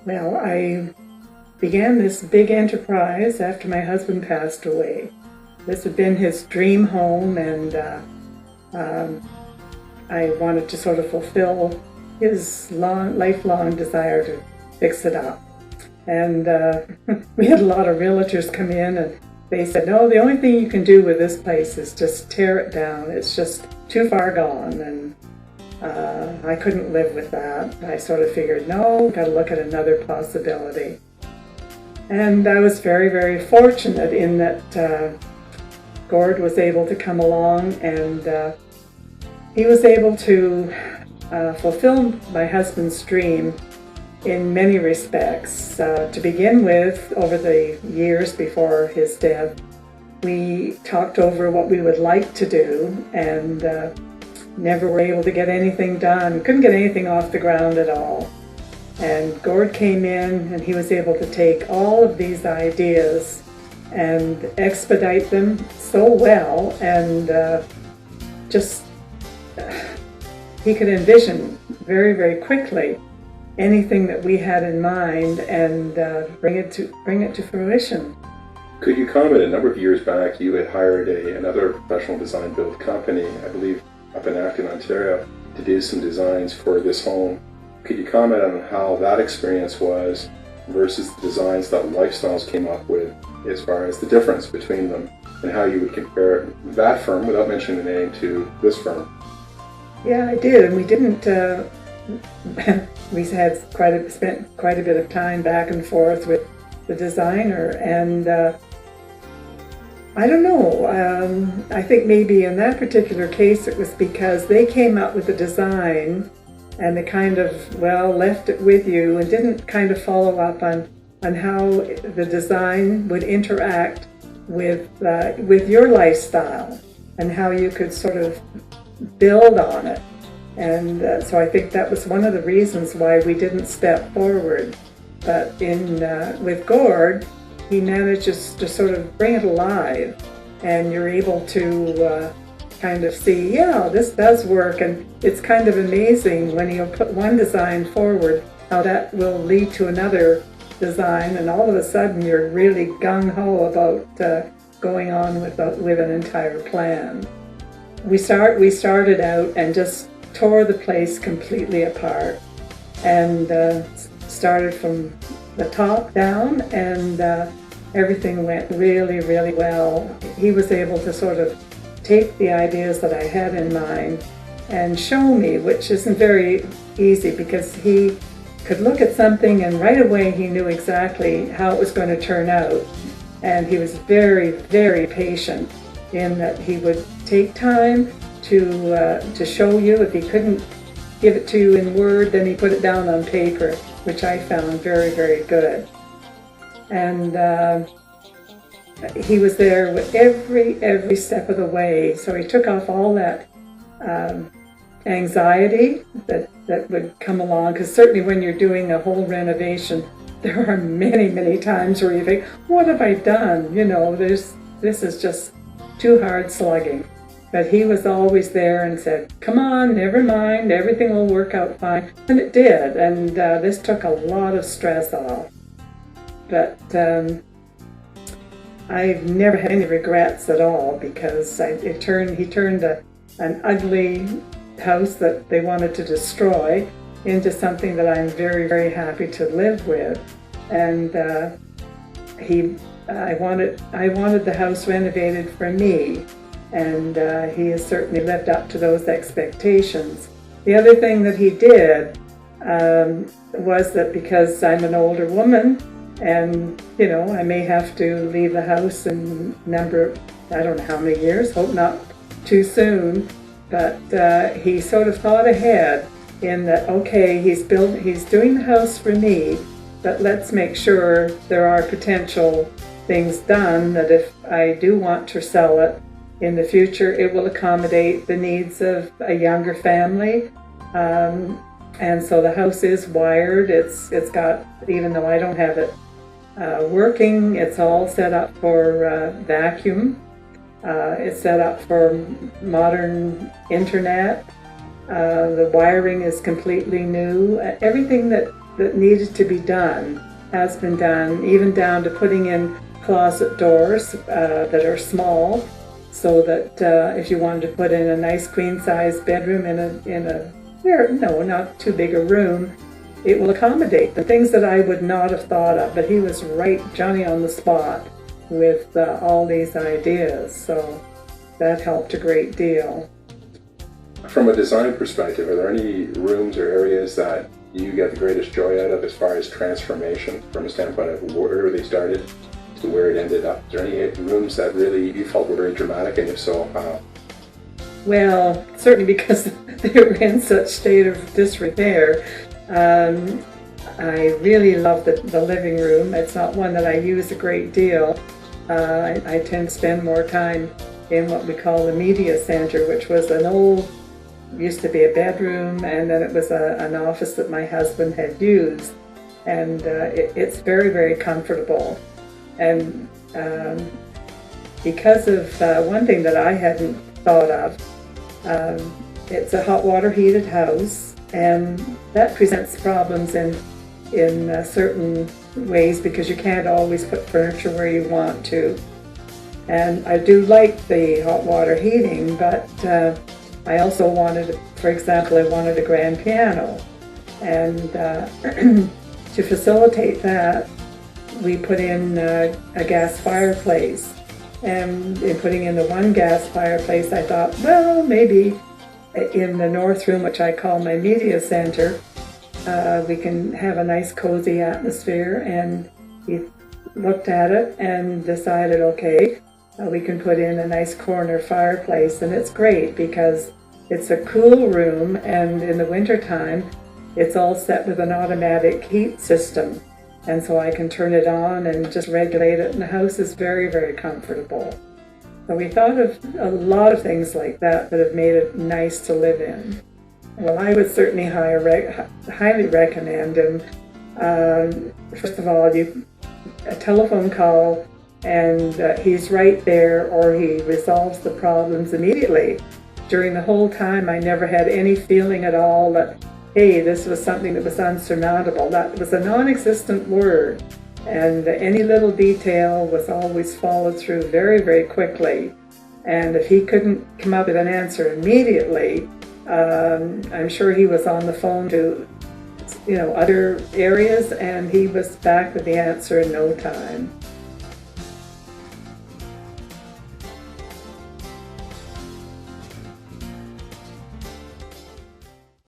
Well, I began this big enterprise after my husband passed away. This had been his dream home, and I wanted to sort of fulfill his lifelong desire to fix it up. And we had a lot of realtors come in, and they said, no, the only thing you can do with this place is just tear it down. It's just too far gone. And I couldn't live with that. I sort of figured, no, got to look at another possibility. And I was very, very fortunate in that Gord was able to come along, and he was able to fulfill my husband's dream in many respects. To begin with, over the years before his death, we talked over what we would like to do, and never were able to get anything done. Couldn't get anything off the ground at all. And Gord came in, and he was able to take all of these ideas and expedite them so well, and he could envision very, very quickly anything that we had in mind, and bring it to fruition. Could you comment, a number of years back you had hired another professional design build company, I believe up in Acton, Ontario, to do some designs for this home. Could you comment on how that experience was versus the designs that Lifestyles came up with, as far as the difference between them, and how you would compare that firm, without mentioning the name, to this firm? Yeah, I did, and we didn't. We had spent quite a bit of time back and forth with the designer, and I don't know. I think maybe in that particular case it was because they came up with the design, and they kind of left it with you and didn't kind of follow up on how the design would interact with your lifestyle and how you could sort of build on it. And so I think that was one of the reasons why we didn't step forward. But with Gord, he manages to sort of bring it alive, and you're able to kind of see, yeah, this does work. And it's kind of amazing when you put one design forward, how that will lead to another design, and all of a sudden you're really gung-ho about going on with an entire plan. We started out and just tore the place completely apart, and started from the top down, and everything went really, really well. He was able to sort of take the ideas that I had in mind and show me, which isn't very easy, because he could look at something and right away he knew exactly how it was going to turn out. And he was very, very patient in that he would take time to show you. If he couldn't give it to you in word, then he put it down on paper, which I found very, very good. And he was there with every step of the way. So he took off all that anxiety that would come along, because certainly when you're doing a whole renovation, there are many, many times where you think, what have I done? You know, this is just too hard slugging. But he was always there and said, come on, never mind, everything will work out fine. And it did, and this took a lot of stress off. But I've never had any regrets at all, because he turned an ugly house that they wanted to destroy into something that I'm very, very happy to live with. And I wanted the house renovated for me, and he has certainly lived up to those expectations. The other thing that he did was that, because I'm an older woman, and I may have to leave the house in I don't know how many years, hope not too soon, but he sort of thought ahead in that, okay, he's doing the house for me, but let's make sure there are potential things done that if I do want to sell it in the future, it will accommodate the needs of a younger family. And so the house is wired. It's got, even though I don't have it working, it's all set up for vacuum. It's set up for modern internet. The wiring is completely new. Everything that that needed to be done has been done, even down to putting in closet doors that are small, so that if you wanted to put in a nice queen-size bedroom no, not too big a room, it will accommodate the things that I would not have thought of. But he was right, Johnny on the spot, with all these ideas, so that helped a great deal. From a design perspective, are there any rooms or areas that you get the greatest joy out of as far as transformation, from a standpoint of where they started to where it ended up? Is there any rooms that really you felt were very dramatic, and if so, how? Well, certainly because they were in such state of disrepair. I really love the living room. It's not one that I use a great deal. I tend to spend more time in what we call the media center, which was used to be a bedroom, and then it was an office that my husband had used. And it's very, very comfortable. And because of one thing that I hadn't thought of, it's a hot water heated house, and that presents problems in certain ways, because you can't always put furniture where you want to. And I do like the hot water heating, but I also wanted, for example, I wanted a grand piano. And to facilitate that, we put in a gas fireplace. And in putting in the one gas fireplace, I thought, well, maybe in the north room, which I call my media center, we can have a nice cozy atmosphere. And we looked at it and decided, okay, we can put in a nice corner fireplace. And it's great because it's a cool room, and in the wintertime, it's all set with an automatic heat system. And so I can turn it on and just regulate it, and the house is very, very comfortable. So we thought of a lot of things like that have made it nice to live in. Well, I would certainly highly recommend him. First of all, a telephone call, and he's right there, or he resolves the problems immediately. During the whole time, I never had any feeling at all that, hey, this was something that was unsurmountable. That was a non-existent word, and any little detail was always followed through very, very quickly. And if he couldn't come up with an answer immediately, I'm sure he was on the phone to other areas, and he was back with the answer in no time.